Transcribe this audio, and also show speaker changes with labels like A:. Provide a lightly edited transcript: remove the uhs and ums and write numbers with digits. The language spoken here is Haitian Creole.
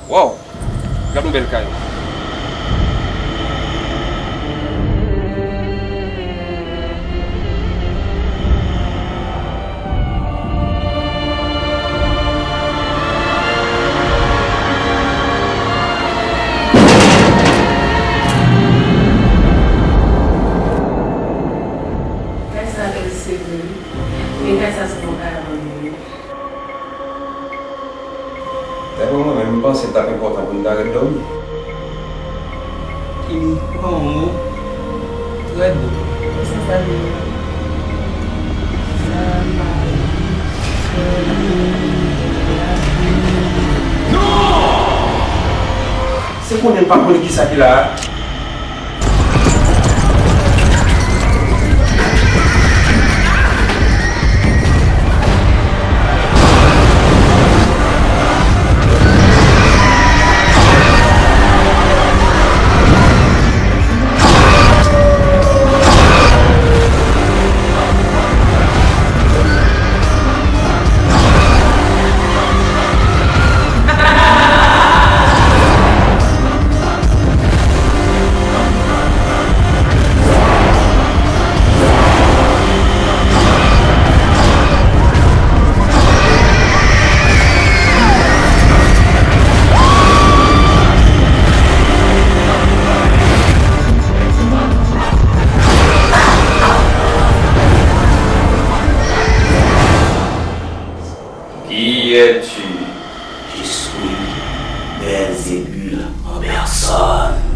A: Wow, regarde une belle caille.
B: Essa é seguro. Quem quer essas vontades?
C: Tapi mama memang pasti tak akan kota pun tak ada.
D: Ini kamu Tuhan
B: Essa família.
C: Saya pun nampak boleh kisah gila.
E: Qui es-tu?
F: Je suis Belzébul en personne.